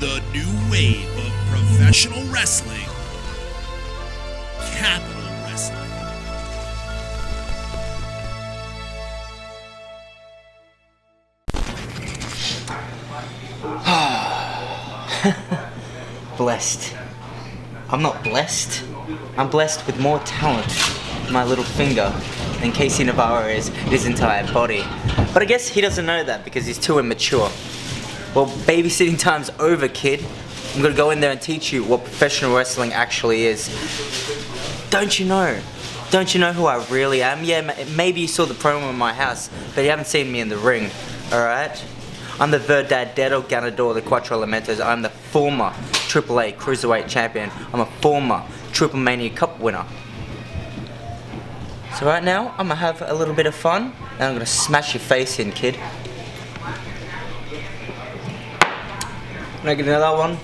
the new wave of professional wrestling, Capital Wrestling. Blessed. I'm not blessed. I'm blessed with more talent in my little finger than Casey Navarro is in his entire body. But I guess he doesn't know that because he's too immature. Well, babysitting time's over, kid. I'm gonna go in there and teach you what professional wrestling actually is. Don't you know? Don't you know who I really am? Yeah, maybe you saw the promo in my house, but you haven't seen me in the ring, alright? I'm the verdadero ganador de cuatro elementos. I'm the former AAA Cruiserweight Champion. I'm a former Triple Mania Cup winner. So right now, I'm gonna have a little bit of fun, and I'm gonna smash your face in, kid. Can I get another one?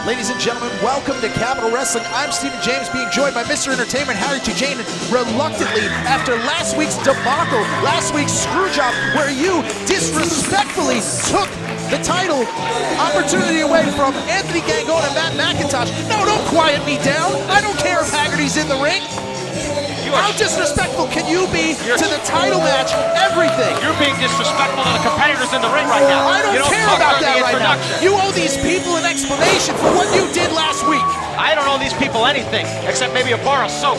Ladies and gentlemen, welcome to Capital Wrestling. I'm Stephen James, being joined by Mr. Entertainment, Harry Tujane, reluctantly after last week's debacle, last week's screwjob, where you disrespectfully took the title opportunity away from Anthony Gangone and Matt McIntosh. No, don't quiet me down. I don't care if Haggerty's in the ring. How disrespectful can you be to the title match? Everything. You're being disrespectful to the competitors in the ring right now. I don't care about that right now. You owe these people an explanation for what you did last week. I don't owe these people anything, except maybe a bar of soap.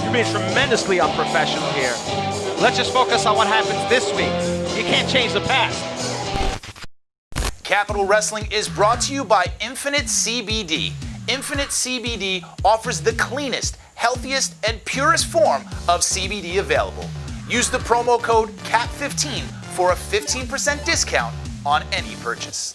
You're being tremendously unprofessional here. Let's just focus on what happens this week. You can't change the past. Capital Wrestling is brought to you by Infinite CBD. Infinite CBD offers the cleanest, healthiest, and purest form of CBD available. Use the promo code CAP15 for a 15% discount on any purchase.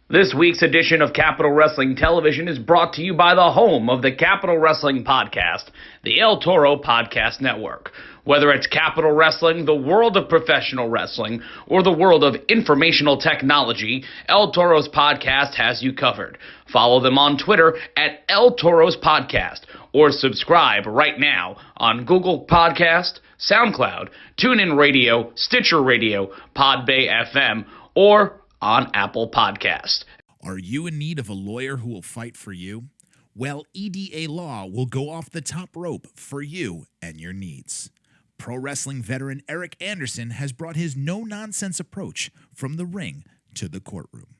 This week's edition of Capital Wrestling Television is brought to you by the home of the Capital Wrestling Podcast, the El Toro Podcast Network. Whether it's Capital Wrestling, the world of professional wrestling, or the world of informational technology, El Toro's Podcast has you covered. Follow them on Twitter at El Toro's Podcast, or subscribe right now on Google Podcast, SoundCloud, TuneIn Radio, Stitcher Radio, Podbay FM, or on Apple Podcast. Are you in need of a lawyer who will fight for you? Well, EDA Law will go off the top rope for you and your needs. Pro wrestling veteran Eric Anderson has brought his no-nonsense approach from the ring to the courtroom.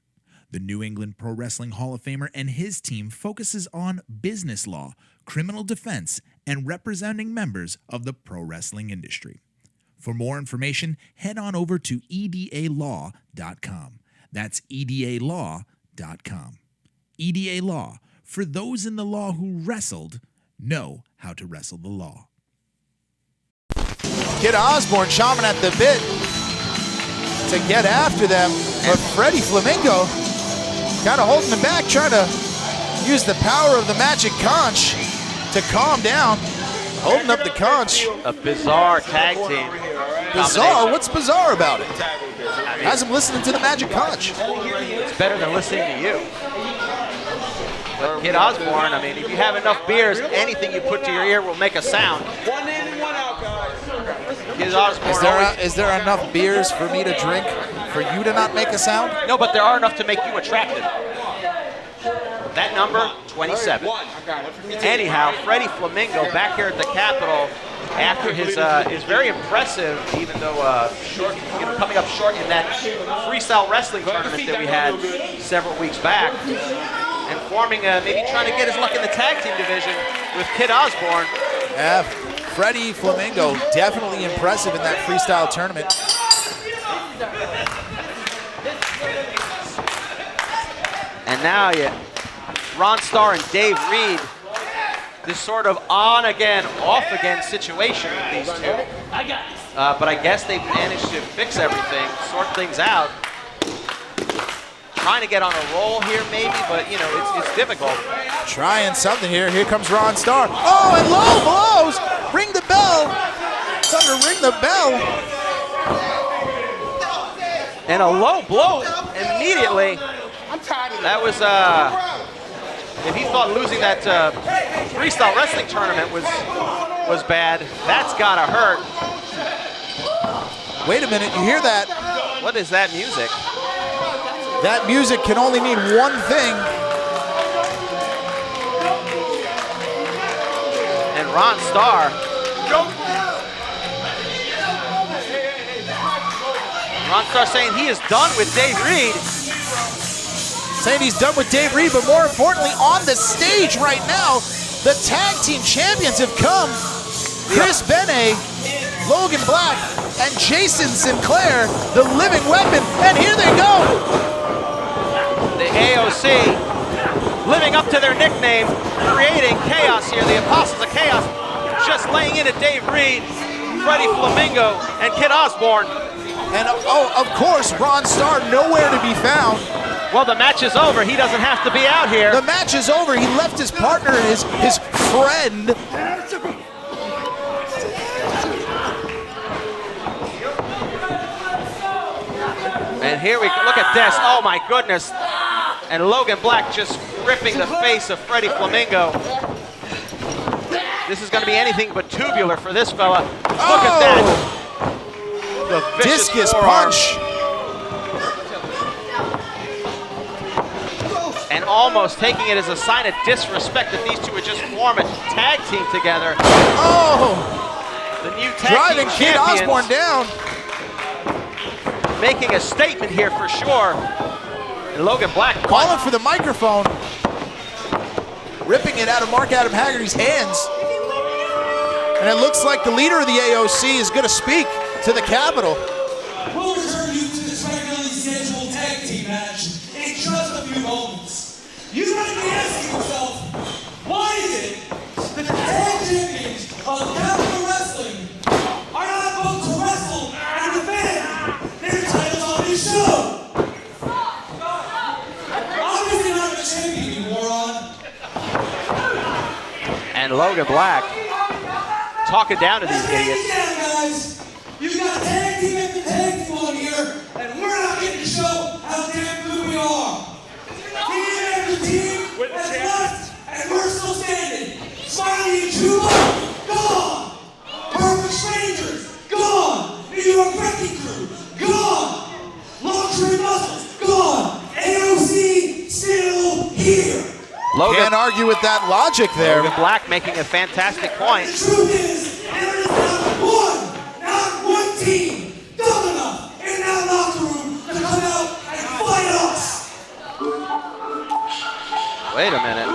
The New England Pro Wrestling Hall of Famer and his team focuses on business law, criminal defense, and representing members of the pro wrestling industry. For more information, head on over to edalaw.com. That's edalaw.com. EDA Law, for those in the law who wrestled, know how to wrestle the law. Kid Osborne chomping at the bit to get after them, but Freddie Flamingo kind of holding him back, trying to use the power of the magic conch to calm down, holding up the conch. A bizarre tag team. Bizarre? What's bizarre about it? Has him listening to the magic conch. It's better than listening to you. But Kid Osborne, I mean, if you have enough beers, anything you put to your ear will make a sound. One in and one out, guys. Kid Osborne Is there enough beers for me to drink for you to not make a sound? No, but there are enough to make you attractive. That number, 27. Anyhow, Freddie Flamingo back here at the Capitol after his very impressive, even though coming up short in that freestyle wrestling tournament that we had several weeks back, and forming maybe trying to get his luck in the tag team division with Kid Osborne. Yeah, Freddie Flamingo definitely impressive in that freestyle tournament. And now Ron Starr and Dave Reed. This sort of on again, off again situation with these two. But I guess they've managed to fix everything, sort things out. Trying to get on a roll here maybe, but you know, it's difficult. Trying something here. Here comes Ron Starr. Oh, and low blows. Ring the bell. Thunder, ring the bell. And a low blow immediately. That was, if he thought losing that freestyle wrestling tournament was bad, that's gotta hurt. Wait a minute, you hear that? What is that music? That music can only mean one thing. And Ron Starr. Ron Starr saying he is done with Dave Reed. Saying he's done with Dave Reed, but more importantly, on the stage right now, the tag team champions have come. Chris Bene, Logan Black, and Jason Sinclair, the living weapon, and here they go. The AOC living up to their nickname, creating chaos here. The Apostles of Chaos just laying into Dave Reed, Freddie Flamingo, and Kid Osborne. And oh, of course, Ron Starr nowhere to be found. Well, the match is over. He doesn't have to be out here. The match is over. He left his partner and his friend. And here we go. Look at this. Oh my goodness. And Logan Black just ripping the face of Freddie Flamingo. This is going to be anything but tubular for this fella. Look at that. The vicious Discus forearm. punch. And almost taking it as a sign of disrespect that these two would just form a tag team together. Oh! The new tag Driving team Kid champions Osborne down. making a statement here for sure. And Logan Black Calling for the microphone. Ripping it out of Mark Adam Haggerty's hands. And it looks like the leader of the AOC is going to speak to the Capitol. We'll return you to this regularly scheduled tag team match in just a few moments. You might be asking yourself, why is it that the tag champions of Capital Wrestling are not able to wrestle and defend their titles on this show? Obviously not the champion, you moron. and Logan Black talking down to these idiots. Down, guys. You got tag team after tag team on here, and we're not getting to show how damn good we are. Team after team has left, and we're still standing. Smiley and Chuba, gone. Perfect Strangers, gone. New York Wrecking Crew, gone. Luxury Muscles, gone. AOC, still here. Can't argue with that logic there. Logan Black making a fantastic point. The truth is, there is not one team dumb enough in that locker room to come out and fight us. Wait a minute.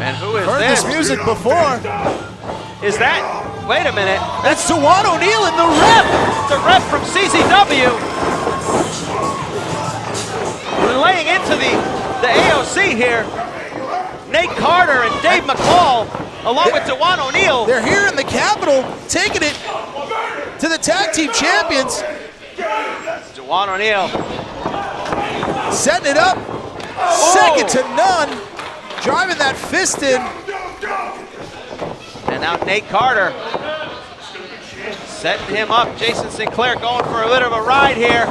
And who is Heard this music before. Is that? Wait a minute. That's Dewan O'Neal in the rep. The rep from CZW. Laying into the AOC here. Nate Carter and Dave McCall, along with Dewan O'Neal. They're here in the Capitol, taking it to the tag team champions. Dewan O'Neal. Setting it up. Second to none. Driving that fist in. And now Nate Carter setting him up. Jason Sinclair going for a bit of a ride here.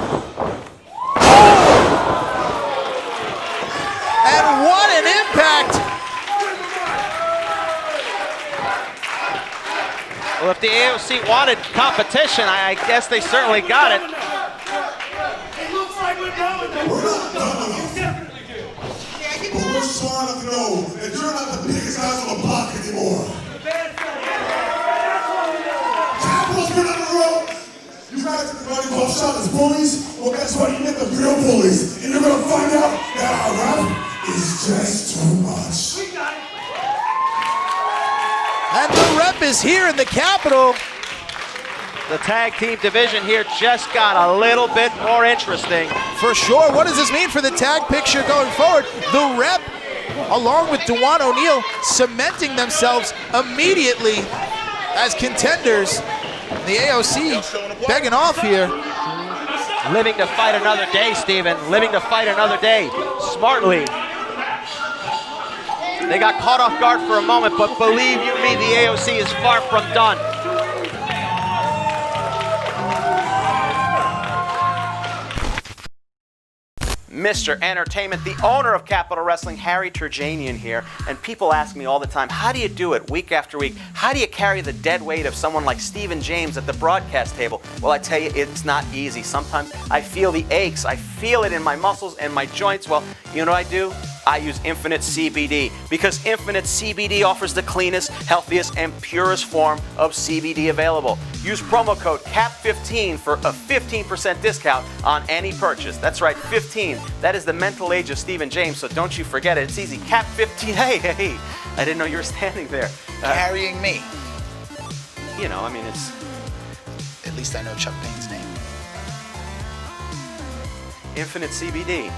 And what an impact. Well, if the AOC wanted competition, I guess they certainly got it. It looks like we're done with it. We're not done with it. Definitely do. But we're smart enough to know that you're not the biggest guys on the block anymore. Capitol's been on the road. You guys are running both shots as bullies. Well, guess what? You get the real bullies. And you're going to find out that our rap is just too much. And the rep is here in the Capitol. the tag team division here just got a little bit more interesting. For sure. What does this mean for the tag picture going forward? The Rep, along with Dewan O'Neal, cementing themselves immediately as contenders. The AOC begging off here. Living to fight another day, Steven. Living to fight another day. Smartly. They got caught off guard for a moment, but believe you me, the AOC is far from done. Mr. Entertainment, the owner of Capital Wrestling, Harry Turjanian here, and people ask me all the time, how do you do it week after week? How do you carry the dead weight of someone like Stephen James at the broadcast table? Well, I tell you, it's not easy. Sometimes I feel the aches. I feel it in my muscles and my joints. Well, you know what I do? I use Infinite CBD, because Infinite CBD offers the cleanest, healthiest, and purest form of CBD available. Use promo code CAP15 for a 15% discount on any purchase. That's right, 15. That is the mental age of Stephen James, so don't you forget it. It's easy. CAP15. Hey, I didn't know you were standing there. Carrying me. You know, I mean, it's... At least I know Chuck Payne's name. Infinite CBD.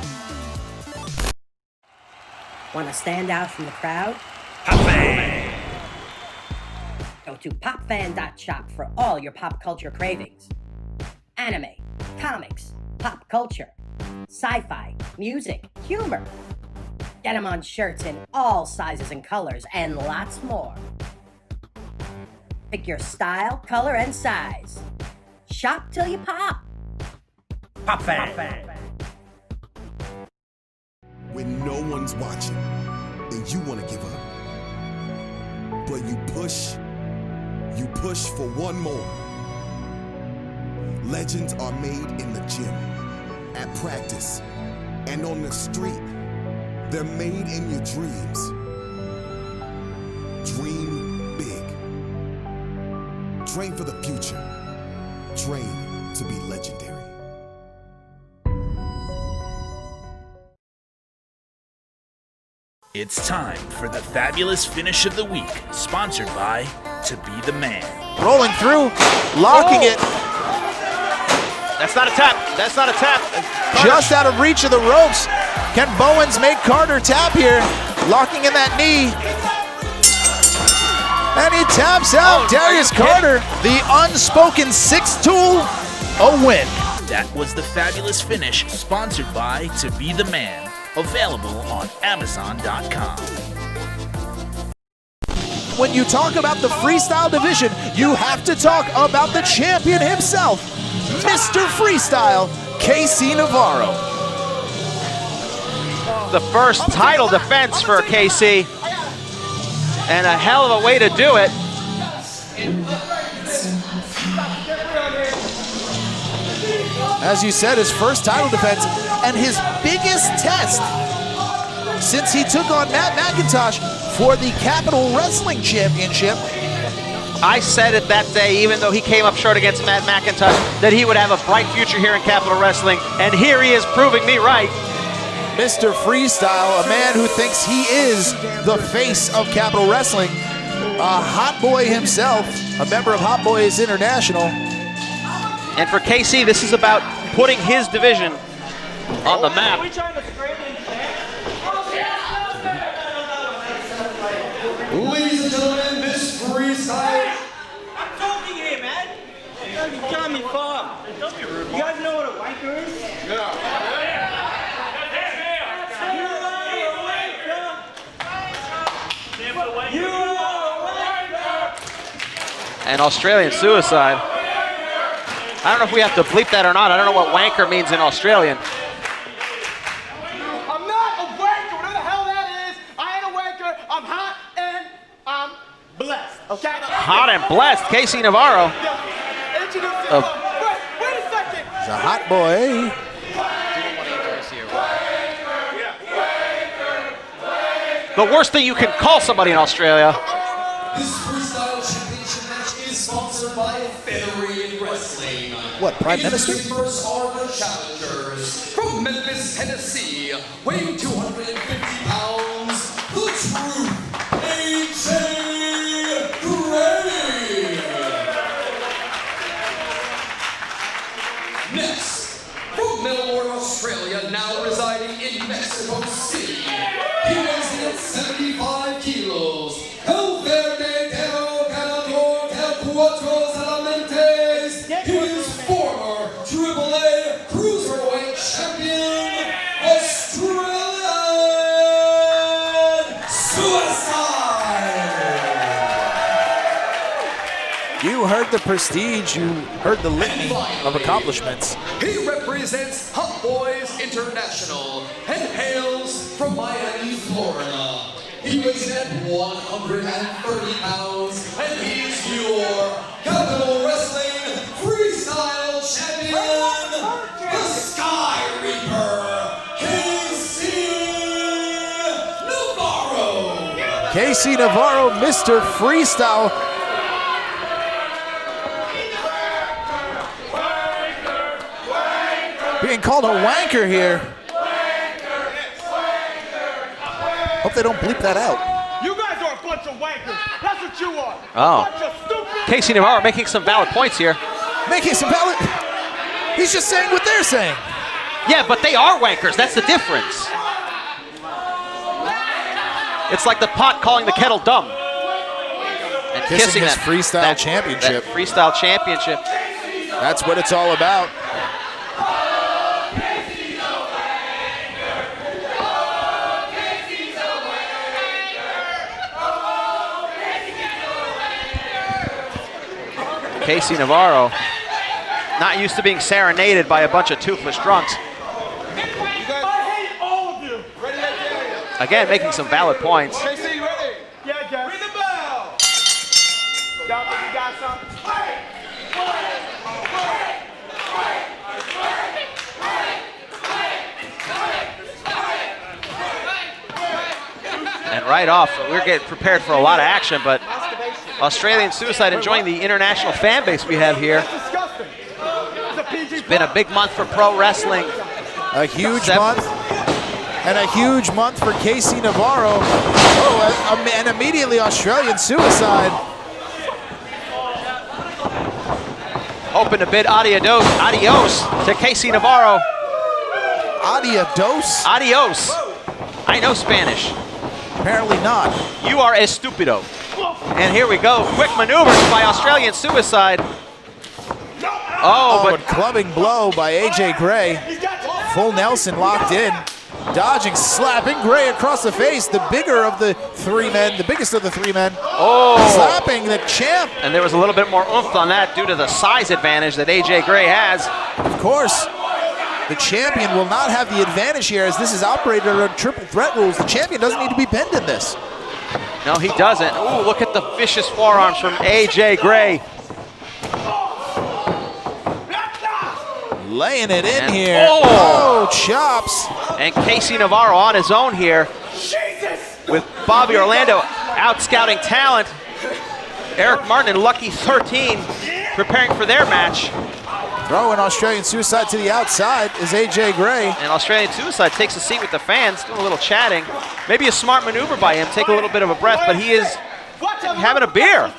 Want to stand out from the crowd? Popfan! Go to popfan.shop for all your pop culture cravings. Anime, comics, pop culture, sci-fi, music, humor. Get them on shirts in all sizes and colors, and lots more. Pick your style, color, and size. Shop till you pop. Popfan! When no one's watching and you want to give up, but you push for one more. Legends are made in the gym, at practice, and on the street. They're made in your dreams. Dream big. Train for the future. Train to be legendary. It's time for the fabulous finish of the week, sponsored by To Be the Man. Rolling through, locking it. That's not a tap. That's not a tap. Just out of reach of the ropes. Can Bowens make Carter tap here? Locking in that knee. And he taps out Darius Carter, the unspoken sixth tool, a win. That was the fabulous finish, sponsored by To Be the Man. Available on Amazon.com. When you talk about the freestyle division, you have to talk about the champion himself, Mr. Freestyle, KC Navarro. The first title defense for KC, and a hell of a way to do it. As you said, his first title defense and his biggest test since he took on Matt McIntosh for the Capital Wrestling Championship. I said it that day, even though he came up short against Matt McIntosh, that he would have a bright future here in Capital Wrestling, and here he is proving me right. Mr. Freestyle, a man who thinks he is the face of Capital Wrestling, a hot boy himself, a member of Hot Boys International. And for KC, this is about putting his division on the map. Ladies and gentlemen, this freestyle. I'm talking here, man. You got me far. You guys know what a wanker is? And Australian suicide. I don't know if we have to bleep that or not. I don't know what wanker means in Australian. I'm not a wanker, whatever the hell that is. I ain't a wanker. I'm hot and I'm blessed. Okay? Hot and blessed, KC Navarro. Wait a second. He's a hot boy. The worst thing you can call somebody in Australia. This freestyle championship match is sponsored by Federated Wrestling. What, Prime Minister? First are the challengers from Memphis, Tennessee, weighing 250 pounds, the Truth, AJ Gray. cuatro elementes, he is former AAA Cruiserweight Champion, Australian Suicide! You heard the prestige, you heard the litany of accomplishments. He represents Hot Boys International and hails from Miami, Florida. He weighs in at 130 pounds, and he's your Capital Wrestling Freestyle Champion, the Sky Reaper, KC Navarro. KC Navarro, Mr. Freestyle. Being called a wanker here. Hope they don't bleep that out. You guys are a bunch of wankers. That's what you are. Oh. A bunch of stupid. Casey Navarro making some valid points here. Making some valid. He's just saying what they're saying. Yeah, but they are wankers. That's the difference. It's like the pot calling the kettle dumb. And Kissing his that freestyle championship. That freestyle championship. That's what it's all about. Casey Navarro, not used to being serenaded by a bunch of toothless drunks. I hate all of you. Again, making some valid points. KC, ready? Yeah, Jeff. Ring the bell. Y'all think you got something? And right off, we're getting prepared for a lot of action, but Australian Suicide enjoying the international fan base we have here. It's been a big month for pro wrestling. A huge month. And a huge month for KC Navarro. Oh, and immediately Australian Suicide. Hoping to bid adios to KC Navarro. Adios? Adios. I know Spanish. Apparently not. You are estupido. And here we go. Quick maneuvers by Australian Suicide. Oh, but clubbing blow by AJ Gray. Full Nelson locked in. Dodging, slapping Gray across the face. The bigger of the three men, the biggest of the three men. Oh. Slapping the champ. And there was a little bit more oomph on that due to the size advantage that AJ Gray has. Of course. The champion will not have the advantage here as this is operated under triple threat rules. The champion doesn't need to be pinned in this. No, he doesn't. Ooh, look at the vicious forearms from AJ Gray. Laying it in here. Oh, chops. And KC Navarro on his own here with Bobby Orlando out scouting talent. Eric Martin and Lucky 13 preparing for their match. Throwing Australian Suicide to the outside is AJ Gray. And Australian Suicide takes a seat with the fans, doing a little chatting. Maybe a smart maneuver by him, take a little bit of a breath, but he is having a beer.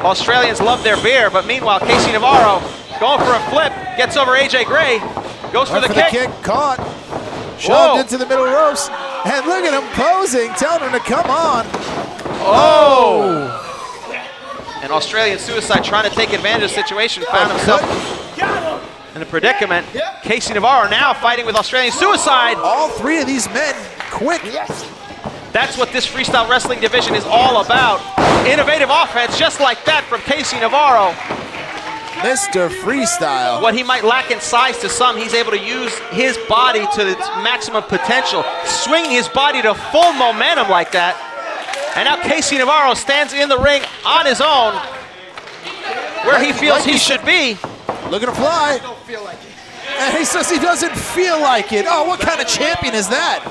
Australians love their beer, but meanwhile, KC Navarro going for a flip, gets over AJ Gray, goes for the kick. Caught, shoved into the middle ropes, and look at him posing, telling him to come on. Oh! And Australian Suicide trying to take advantage of the situation, found himself in a predicament. KC Navarro now fighting with Australian Suicide. All three of these men quick. That's what this freestyle wrestling division is all about. Innovative offense just like that from KC Navarro. Mr. Freestyle. What he might lack in size to some, he's able to use his body to its maximum potential, swinging his body to full momentum like that. And now KC Navarro stands in the ring on his own, where he feels he should be. Looking to fly. And he says he doesn't feel like it. Oh, what kind of champion is that?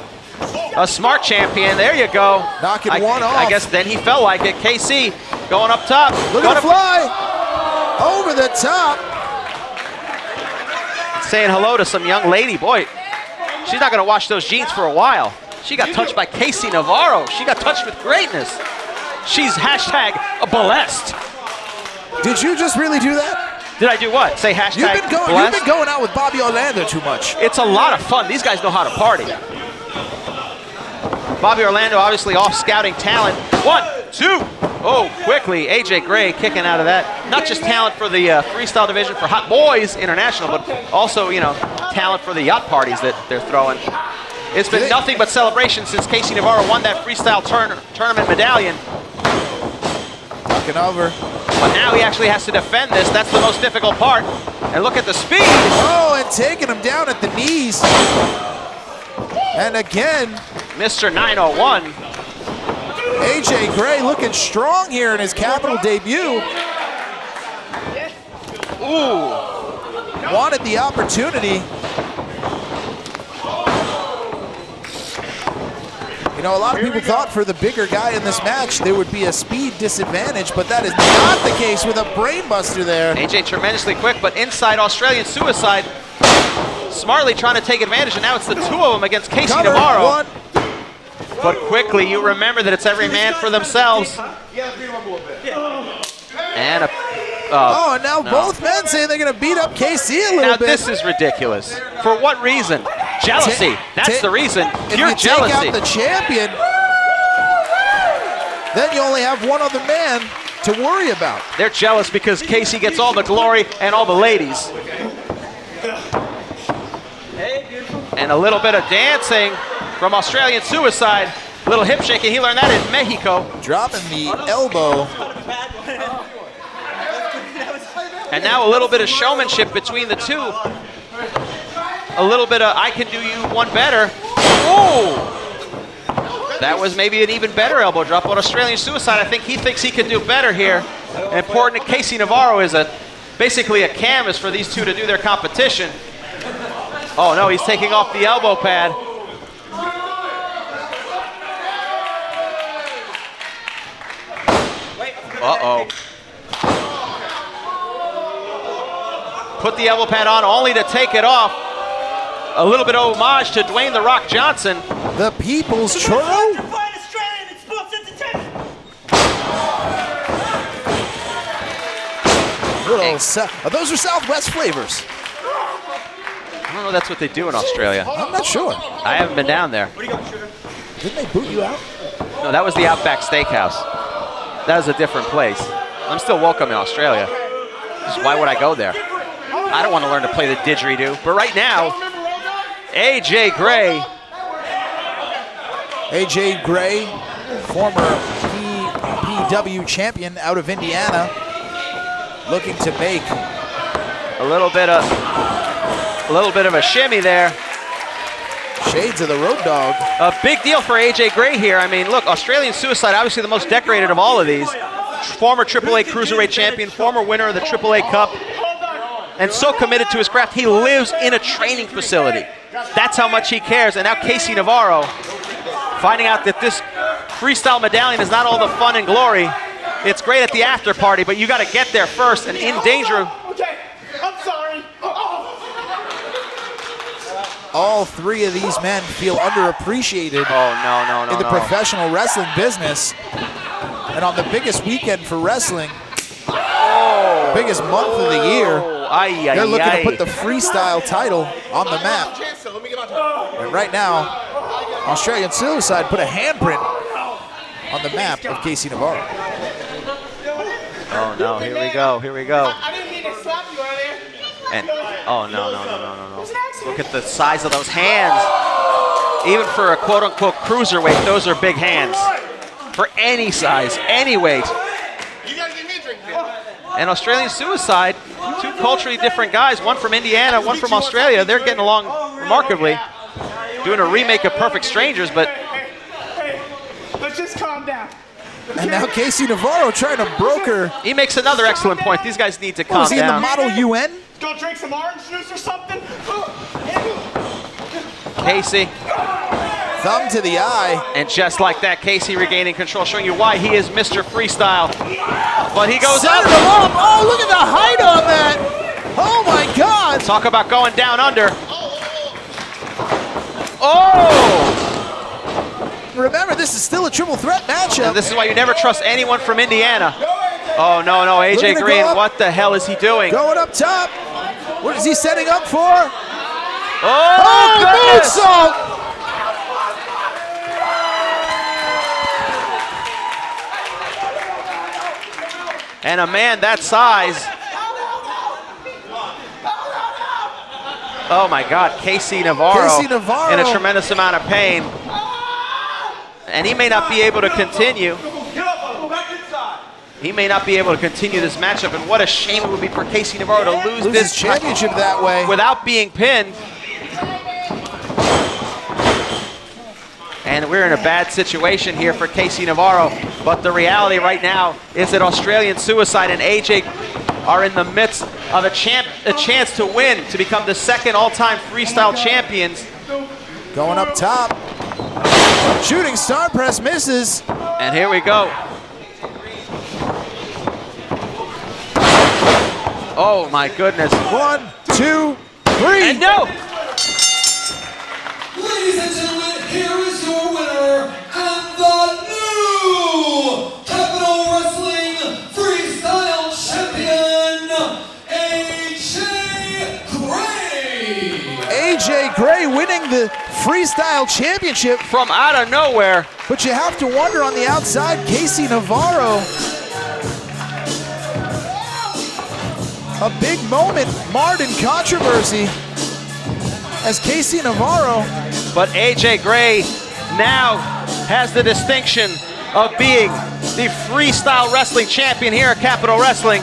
A smart champion, there you go. Knocking one off. I guess then he felt like it. KC going up top. Looking to fly. Over the top. Saying hello to some young lady. Boy, she's not going to wash those jeans for a while. She got touched by KC Navarro. She got touched with greatness. She's hashtag blessed. Did you just really do that? Did I do what? Say hashtag You've blessed? been going out with Bobby Orlando too much. It's a lot of fun. These guys know how to party. Bobby Orlando obviously off scouting talent. 1, 2. Oh, quickly, AJ Gray kicking out of that. Not just talent for the freestyle division for Hot Boys International, but also, you know, talent for the yacht parties that they're throwing. It's been nothing but celebration since Casey Navarro won that freestyle tournament medallion. Tucking over. But now he actually has to defend this. That's the most difficult part. And look at the speed. Oh, and taking him down at the knees. And again, Mr. 901. AJ Gray looking strong here in his Capital debut. Ooh. Wanted the opportunity. You know, a lot of people thought for the bigger guy in this match there would be a speed disadvantage, but that is not the case with a brainbuster there. AJ tremendously quick, but inside Australian Suicide, smartly trying to take advantage, and now it's the two of them against Casey Navarro. One. But quickly, you remember that it's every man for themselves. And a... oh, and now both men saying they're going to beat up KC a little bit. Now this is ridiculous. For what reason? Jealousy. That's the reason. Pure if you jealousy. take out the champion, then you only have one other man to worry about. They're jealous because Casey gets all the glory and all the ladies. And a little bit of dancing from Australian Suicide. Little hip shaking. He learned that in Mexico. Dropping the elbow. And now a little bit of showmanship between the two. A little bit of I can do you one better. Ooh! That was maybe an even better elbow drop. But Australian Suicide, I think he thinks he can do better here. And important, Casey Navarro is basically a canvas for these two to do their competition. Oh no, he's taking off the elbow pad. Uh-oh. Put the elbow pad on only to take it off. A little bit of homage to Dwayne "The Rock" Johnson. The People's Churro? Those are Southwest flavors. I don't know if that's what they do in Australia. I'm not sure. I haven't been down there. Didn't they boot you out? No, that was the Outback Steakhouse. That was a different place. I'm still welcome in Australia. Just why would I go there? I don't want to learn to play the didgeridoo. But right now, AJ Gray. AJ Gray, former PPW champion out of Indiana, looking to make a little bit of a shimmy there. Shades of the Road Dog. A big deal for AJ Gray here. I mean, look, Australian Suicide, obviously the most decorated of all of these. Former AAA Cruiserweight champion, former winner of the AAA Cup, and so committed to his craft, he lives in a training facility. That's how much he cares. And now Casey Navarro, finding out that this freestyle medallion is not all the fun and glory. It's great at the after party, but you got to get there first, and in danger. Okay, I'm sorry. All three of these men feel underappreciated in the professional wrestling business. And on the biggest weekend for wrestling, biggest month of the year, they're looking to put the freestyle title on the map. And right now, Australian Suicide put a handprint on the map of Casey Navarro. Oh no, here we go, here we go. I didn't mean to slap you earlier. And, oh no. Look at the size of those hands. Even for a quote-unquote cruiserweight, those are big hands. For any size, any weight. You gotta give me a drink, And Australian Suicide, two culturally different guys, one from Indiana, one from Australia. They're getting along remarkably. Doing a remake of Perfect Strangers, but... Hey, let's just calm down. And now Casey Navarro trying to broker. He makes another excellent point. These guys need to calm Was he in the down. Model UN? Go drink some orange juice or something. Casey. Thumb to the eye. And just like that, Casey regaining control, showing you why he is Mr. Freestyle. But he goes up. Oh, look at the height on that. Oh, my God. Talk about going down under. Oh! Remember, this is still a triple threat matchup. And this is why you never trust anyone from Indiana. Oh, no, AJ Green, what the hell is he doing? Going up top. What is he setting up for? Oh, moonsault! And a man that size. Oh my God, Casey Navarro in a tremendous amount of pain. And he may not be able to continue. He may not be able to continue this matchup, and what a shame it would be for Casey Navarro to lose this championship that way without being pinned. And we're in a bad situation here for Casey Navarro, but the reality right now is that Australian Suicide and AJ are in the midst of a chance to win, to become the second all-time freestyle champions. Going up top. Shooting star press misses. And here we go. Oh my goodness. 1, 2, 3. And no! Ladies and gentlemen, here is your winner and the new Capital Wrestling Freestyle Champion, AJ Gray. AJ Gray winning the Freestyle Championship from out of nowhere. But you have to wonder on the outside, Casey Navarro. A big moment marred in controversy as Casey Navarro. But AJ Gray now has the distinction of being the freestyle wrestling champion here at Capital Wrestling.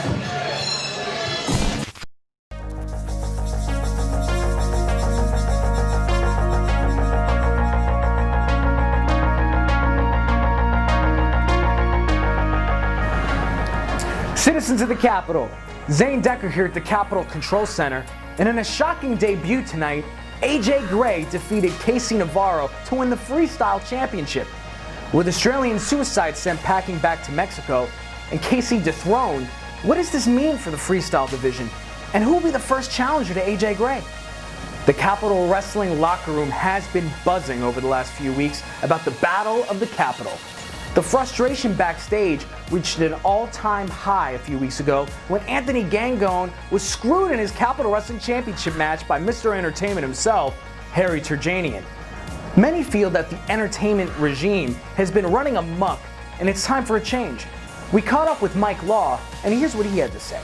Citizens of the Capitol, Zane Decker here at the Capitol Control Center, and in a shocking debut tonight, AJ Gray defeated Casey Navarro to win the Freestyle Championship. With Australian Suicide sent packing back to Mexico and Casey dethroned, what does this mean for the Freestyle division? And who will be the first challenger to AJ Gray? The Capitol Wrestling locker room has been buzzing over the last few weeks about the Battle of the Capitol. The frustration backstage reached an all-time high a few weeks ago when Anthony Gangone was screwed in his Capital Wrestling Championship match by Mr. Entertainment himself, Harry Turjanian. Many feel that the entertainment regime has been running amok and it's time for a change. We caught up with Mike Law, and here's what he had to say.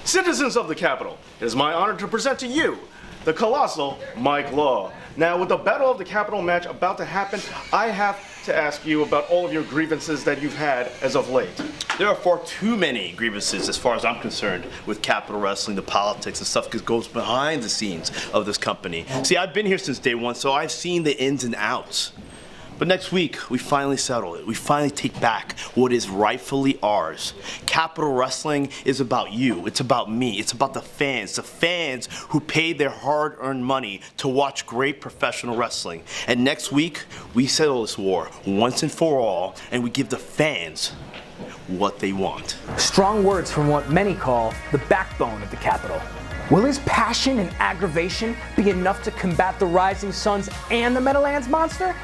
Citizens of the Capitol, it is my honor to present to you the colossal Mike Law. Now, with the Battle of the Capitol match about to happen, I have to ask you about all of your grievances that you've had as of late. There are far too many grievances as far as I'm concerned with Capital Wrestling, the politics and stuff that goes behind the scenes of this company. See, I've been here since day one, so I've seen the ins and outs. But next week, we finally settle it. We finally take back what is rightfully ours. Capital Wrestling is about you. It's about me. It's about the fans who paid their hard-earned money to watch great professional wrestling. And next week, we settle this war once and for all, and we give the fans what they want. Strong words from what many call the backbone of the Capitol. Will his passion and aggravation be enough to combat the Rising Suns and the Meadowlands Monster?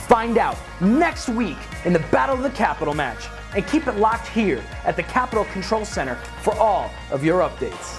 Find out next week in the Battle of the Capitol match. And keep it locked here at the Capitol Control Center for all of your updates.